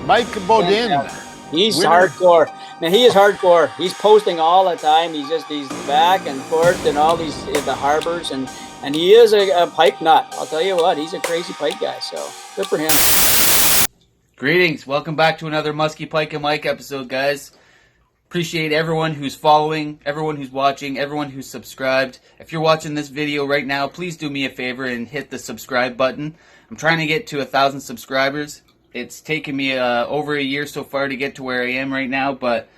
Mike Bodin. He's winner. hardcore. Man, he is hardcore. He's posting all the time. He's back and forth in all these the harbors, and he is a pike nut. I'll tell you what, he's a crazy pike guy. So good for him. Greetings. Welcome back to another Musky, Pike, and Mike episode, guys. Appreciate everyone who's following, everyone who's watching, everyone who's subscribed. If you're watching this video right now, please do me a favor and hit the subscribe button. I'm trying to get to 1,000 subscribers. It's taken me over a year so far to get to where I am right now, but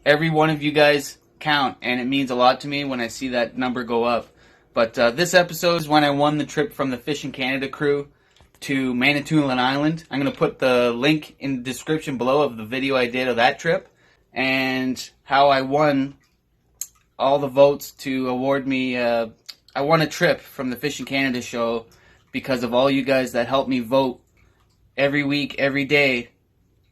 every one of you guys count, and it means a lot to me when I see that number go up. But this episode is when I won the trip from the Fishn Canada crew to Manatoulin Island. I'm going to put the link in the description below of the video I did of that trip and how I won all the votes to award me. I won a trip from the Fishn Canada show because of all you guys that helped me vote every week, every day.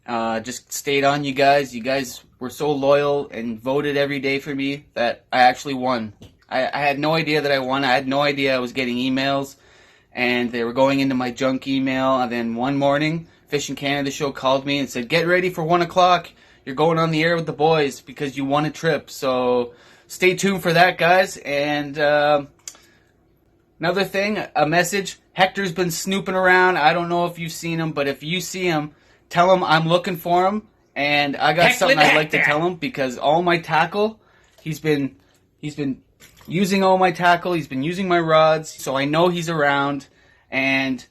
Just stayed on you guys. You guys were so loyal and voted every day for me that I actually won. I had no idea that I won. I had no idea I was getting emails, and they were going into my junk email. And then one morning, Fishn Canada show called me and said, "Get ready for 1 o'clock. You're going on the air with the boys because you won a trip." So stay tuned for that, guys. And another thing, a message. Hector's been snooping around. I don't know if you've seen him, but if you see him, tell him I'm looking for him. And I got something I'd like to tell him, because all my tackle, he's been using all my tackle. He's been using my rods, so I know he's around. And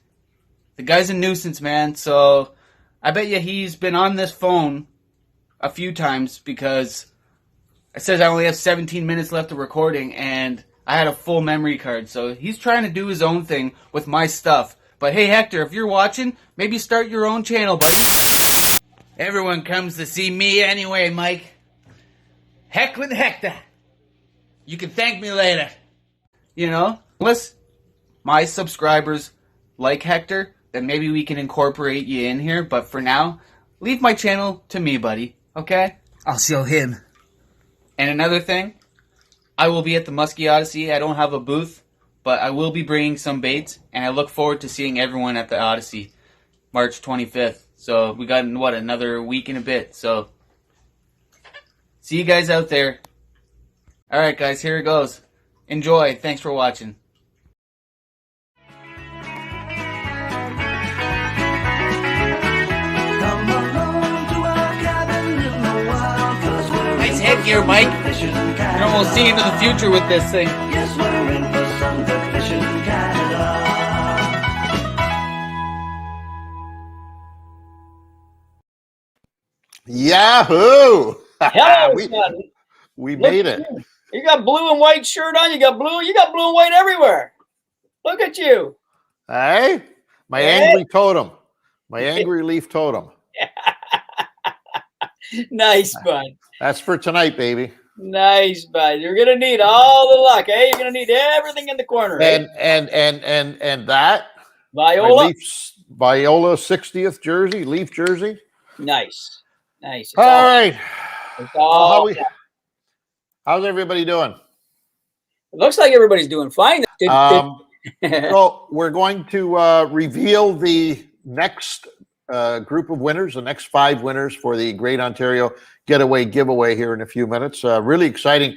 the guy's a nuisance, man. So I bet you he's been on this phone a few times, because it says I only have 17 minutes left of recording, and I had a full memory card. So he's trying to do his own thing with my stuff. But hey, Hector, if you're watching, maybe start your own channel, buddy. Everyone comes to see me anyway, Mike. Heck with Hector. You can thank me later. You know, unless my subscribers like Hector, then maybe we can incorporate you in here. But for now, leave my channel to me, buddy. Okay? I'll show him. And another thing, I will be at the Musky Odyssey. I don't have a booth, but I will be bringing some baits, and I look forward to seeing everyone at the Odyssey, March 25th. So we got, what, another week and a bit. So see you guys out there. All right, guys, here it goes. Enjoy. Thanks for watching. Nice headgear, Mike. You're almost seeing into the future with this thing. Yes, we're in for some good fishing in Canada. Yahoo! Hello, we made it. You got blue and white shirt on. You got blue and white everywhere. Look at you. Hey, my angry totem. My angry leaf totem. Nice, bud. That's for tonight, baby. Nice, bud. You're gonna need all the luck, eh? You're gonna need everything in the corner. And that Viola. Viola 60th jersey, leaf jersey. Nice. It's all right. It's all how's everybody doing? It looks like everybody's doing fine. So we're going to reveal the next group of winners, the next 5 winners for the Great Ontario Getaway giveaway here in a few minutes. Really exciting.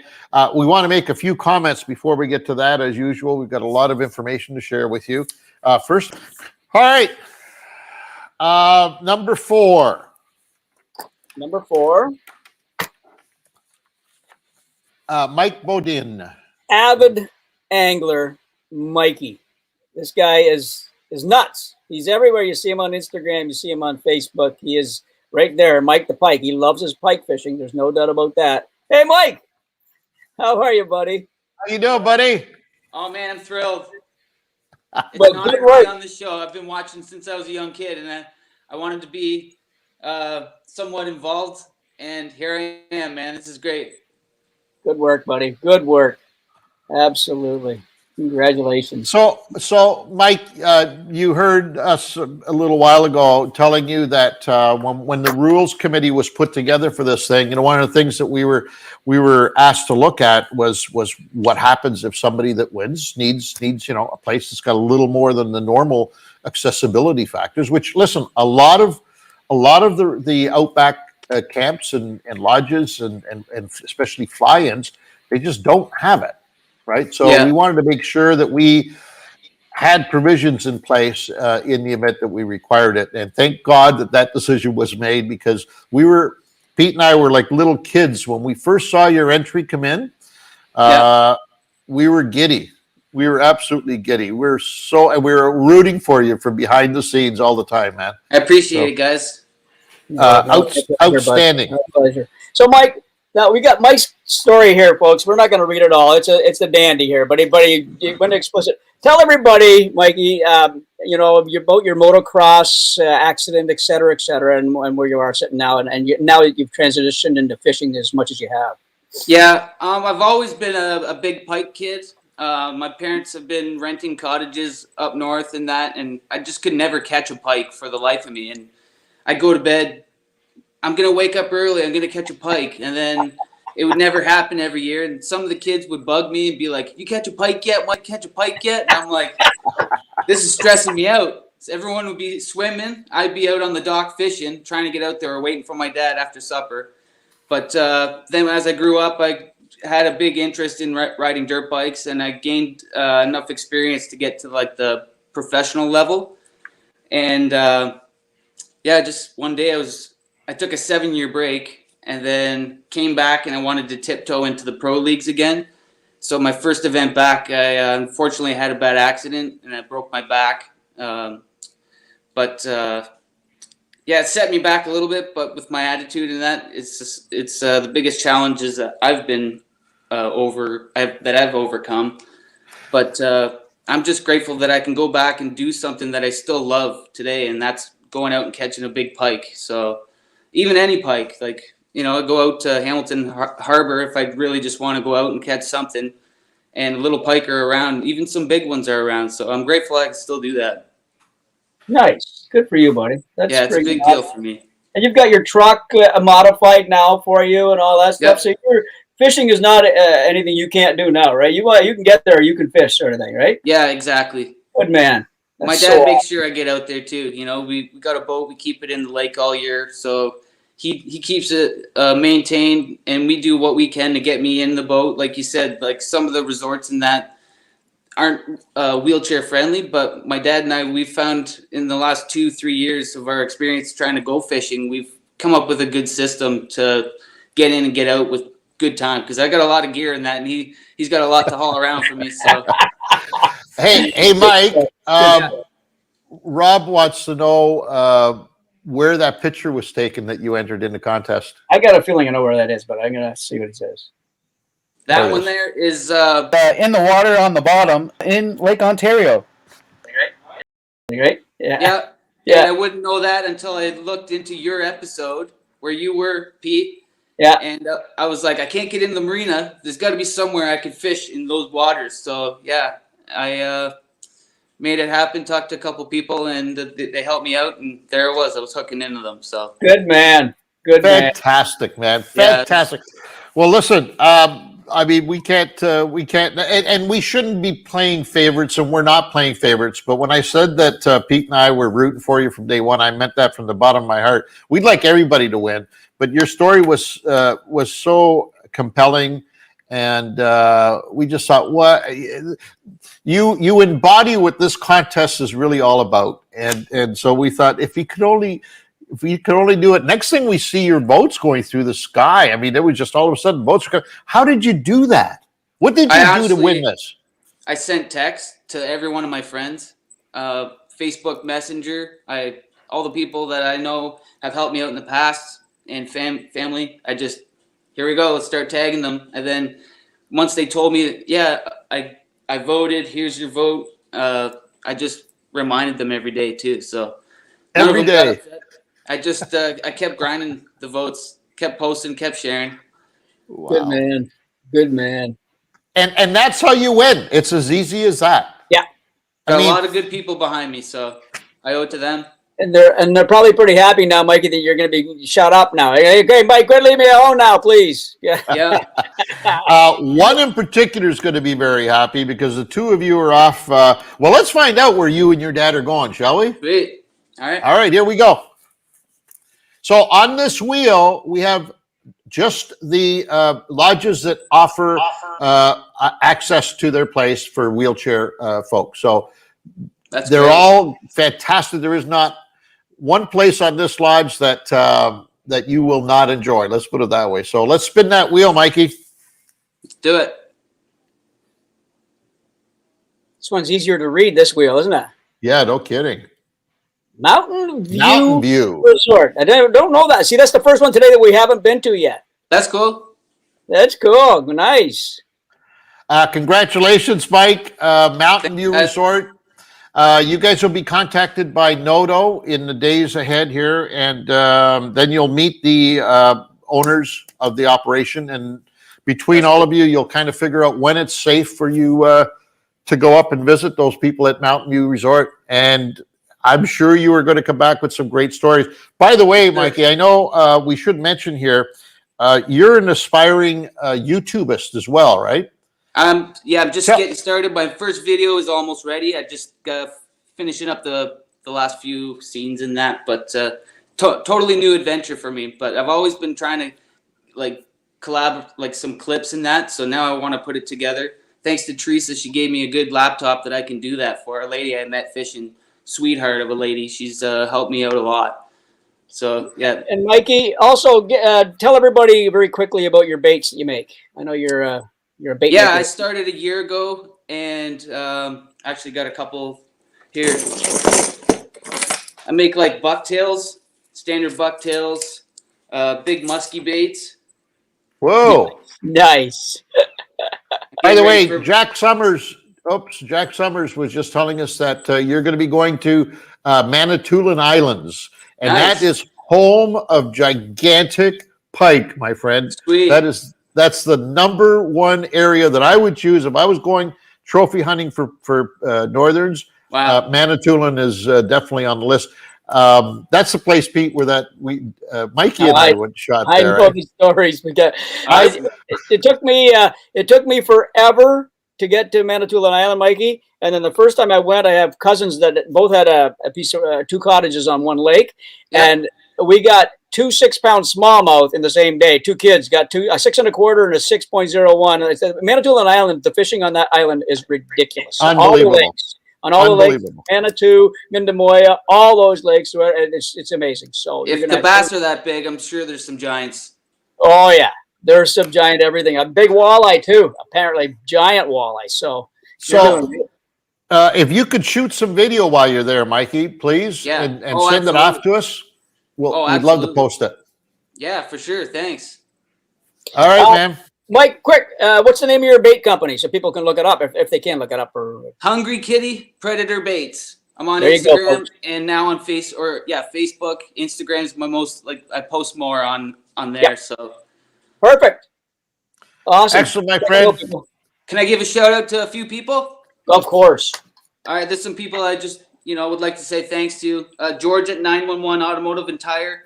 We want to make a few comments before we get to that. As usual, we've got a lot of information to share with you. First, all right, number 4. Number 4. Mike Bodin. Avid angler Mikey. This guy is nuts. He's everywhere. You see him on Instagram. You see him on Facebook. He is right there. Mike the Pike. He loves his pike fishing. There's no doubt about that. Hey, Mike. How are you, buddy? How you doing, buddy? Oh, man, I'm thrilled. It's But an honor good to work. be on this show. I've been watching since I was a young kid, and I wanted to be somewhat involved, and here I am, man. This is great. Good work, buddy. Good work. Absolutely. Congratulations. So, Mike, you heard us a little while ago telling you that when the rules committee was put together for this thing, you know, one of the things that we were asked to look at was what happens if somebody that wins needs you know, a place that's got a little more than the normal accessibility factors. Which, listen, a lot of a lot of the outback camps and lodges and especially fly-ins, they just don't have it, right? So we wanted to make sure that we had provisions in place in the event that we required it. And thank God that decision was made, because Pete and I were like little kids when we first saw your entry come in. We were giddy. We were absolutely giddy. We were rooting for you from behind the scenes all the time, man. I appreciate it, guys. Outstanding. My pleasure. So, Mike, now we got Mike's story here, folks. We're not going to read it all. It's a dandy here, but you went explicit. Tell everybody, Mikey, about your motocross accident, et cetera, and where you are sitting now, and now that you've transitioned into fishing as much as you have. Yeah, I've always been a big pike kid. My parents have been renting cottages up north and that, and I just could never catch a pike for the life of me. And I'd go to bed, I'm going to wake up early, I'm going to catch a pike. And then it would never happen every year. And some of the kids would bug me and be like, you catch a pike yet? Mike, catch a pike yet? And I'm like, this is stressing me out. So everyone would be swimming. I'd be out on the dock fishing, trying to get out there or waiting for my dad after supper. But then as I grew up, I had a big interest in riding dirt bikes, and I gained enough experience to get to like the professional level. And just one day I took a 7-year break and then came back, and I wanted to tiptoe into the pro leagues again. So my first event back, I unfortunately had a bad accident and I broke my back. It set me back a little bit, but with my attitude and that, it's the biggest challenges that I've been I've overcome. But I'm just grateful that I can go back and do something that I still love today, and that's going out and catching a big pike. So even any pike, I go out to Hamilton Harbor if I really just want to go out and catch something, and a little pike are around. Even some big ones are around. So I'm grateful I can still do that. Nice. Good for you, buddy. It's a big deal for me. And you've got your truck modified now for you and all that stuff. Yep. So fishing is not anything you can't do now, right? You can get there, you can fish, sort of thing, right? Yeah, exactly. Good man. My dad makes sure I get out there too. We got a boat. We keep it in the lake all year, so he keeps it maintained, and we do what we can to get me in the boat. Like you said, like some of the resorts and that aren't wheelchair friendly, but my dad and I, we've found in the last 2-3 years of our experience trying to go fishing, we've come up with a good system to get in and get out with good time, because I got a lot of gear in that, and he's got a lot to haul around for me. So hey Mike, Rob wants to know where that picture was taken that you entered in the contest. I got a feeling I know where that is, but I'm gonna see what it says. That one there is in the water on the bottom in Lake Ontario. Right? Yeah. Yeah. I wouldn't know that until I looked into your episode where you were, Pete. Yeah. And I was like, I can't get in the marina. There's got to be somewhere I could fish in those waters. So yeah, I made it happen. Talked to a couple people, and they helped me out. And there it was. I was hooking into them. So good man. Fantastic, man. Fantastic. Yeah. Well, listen. We can't, and we shouldn't be playing favorites, and we're not playing favorites. But when I said that Pete and I were rooting for you from day one, I meant that from the bottom of my heart. We'd like everybody to win, but your story was so compelling, and we just thought, what you embody what this contest is really all about, and so we thought if you could only do it. Next thing we see your boats going through the sky. I mean, it was just all of a sudden boats were coming. How did you do that? What did you do to win this? I sent text to every one of my friends, Facebook Messenger. All the people that I know have helped me out in the past, and family. Here we go. Let's start tagging them. And then once they told me, I voted. Here's your vote. I just reminded them every day too. So every day. I kept grinding the votes, kept posting, kept sharing. Wow. Good man. And that's how you win. It's as easy as that. Yeah. Got a lot of good people behind me, so I owe it to them. And they're probably pretty happy now, Mikey, that you're going to be shut up now. Hey, Mike, quit leave me alone now, please. Yeah. One in particular is going to be very happy because the two of you are off. Well, let's find out where you and your dad are going, shall we? Sweet. All right, here we go. So on this wheel, we have just the lodges that offer access to their place for wheelchair folks. So they're great. all fantastic. There is not one place on this lodge that that you will not enjoy. Let's put it that way. So let's spin that wheel, Mikey. Let's do it. This one's easier to read, this wheel, isn't it? Yeah, no kidding. Mountain View Resort. Resort. I don't know that. See, that's the first one today that we haven't been to yet. That's cool. That's cool. Nice. Congratulations, Mike. Mountain View Resort. You guys will be contacted by Noto in the days ahead here, and then you'll meet the owners of the operation. And between all of you, you'll kind of figure out when it's safe for you to go up and visit those people at Mountain View Resort. And I'm sure you are going to come back with some great stories. By the way, Mikey, I know we should mention here, you're an aspiring YouTubist as well, right? Yeah, I'm just getting started. My first video is almost ready. I just finishing up the last few scenes in that, but totally new adventure for me. But I've always been trying to like collab like some clips in that, so now I want to put it together. Thanks to Teresa, she gave me a good laptop that I can do that for. A lady I met fishing, sweetheart of a lady. She's helped me out a lot. So yeah. And Mikey, also tell everybody very quickly about your baits that you make. I know you're a bait maker. I started a year ago, and actually got a couple here. I make like bucktails, standard bucktails, big musky baits. Whoa. Nice. By the way, Jack Summers was just telling us that you're going to be going to Manatoulin Islands, and Nice. that is home of gigantic pike, my friend. Sweet. That's the number one area that I would choose if I was going trophy hunting for northerns. Wow. Manatoulin is definitely on the list. That's the place, Pete, where Mikey and I went shot I there. know these stories because it took me forever to get to Manatoulin Island, Mikey. And then the first time I went, I have cousins that both had a piece of two cottages on one lake, and we got 2 6-pound smallmouth in the same day. 2 kids got a 6 1/4 and a 6.01. And I said, Manatoulin Island, the fishing on that island is ridiculous. Unbelievable. On all the lakes, Manitou, Mindamoya, all those lakes, it's amazing. So if the bass are that big, I'm sure there's some giants. Oh yeah, there's some giant everything. A big walleye too, apparently giant walleye. So if you could shoot some video while you're there, Mikey, please, and send it off to us. We'd love to post it. Yeah, for sure. Thanks. All right, man. Mike, quick, what's the name of your bait company so people can look it up if they can look it up? Hungry Kitty Predator Baits. I'm on There you go, Instagram folks. and now on Facebook. Instagram's my most I post more on there. So Perfect. Awesome. Excellent, my friend. can I give a shout out to a few people? Of course. All right, there's some people I just would like to say thanks to. George at 911 Automotive and Tire,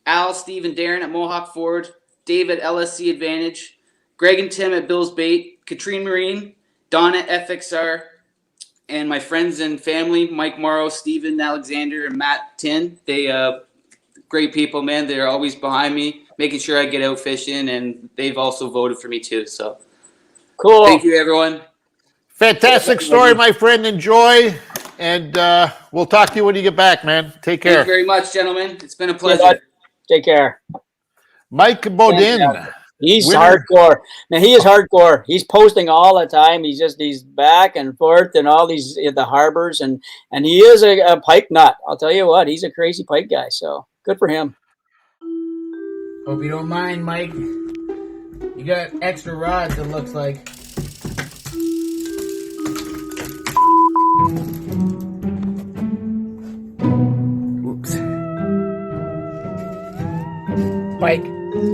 Al, Steve, and Darren at Mohawk Ford, Dave at LSC Advantage, Greg and Tim at Bill's Bait, Katrine Marine, Don at FXR, and my friends and family, Mike Morrow, Steven Alexander, and Matt Tin. They great people, man. They're always behind me, making sure I get out fishing, and they've also voted for me too. So cool. Thank you, everyone. Fantastic story, my friend. Enjoy, and we'll talk to you when you get back, man. Take care. Thank you very much, gentlemen. It's been a pleasure. Take care. Mike Bodin. He's winner. hardcore. Man, he is hardcore. He's posting all the time. He's back and forth and all these the harbors and he is a pike nut. I'll tell you what, he's a crazy pike guy. So good for him. Hope you don't mind, Mike. You got extra rods, it looks like. Oops. Mike,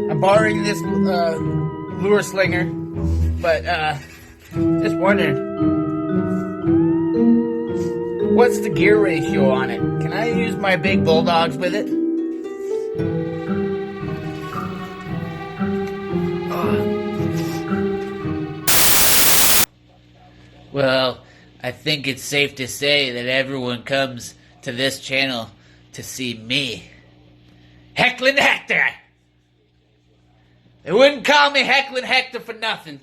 I'm borrowing this lure slinger, but just wondering, what's the gear ratio on it? Can I use my big bulldogs with it? Well, I think it's safe to say that everyone comes to this channel to see me. Heck Heckling Hector. They wouldn't call me Heckling Hector for nothing.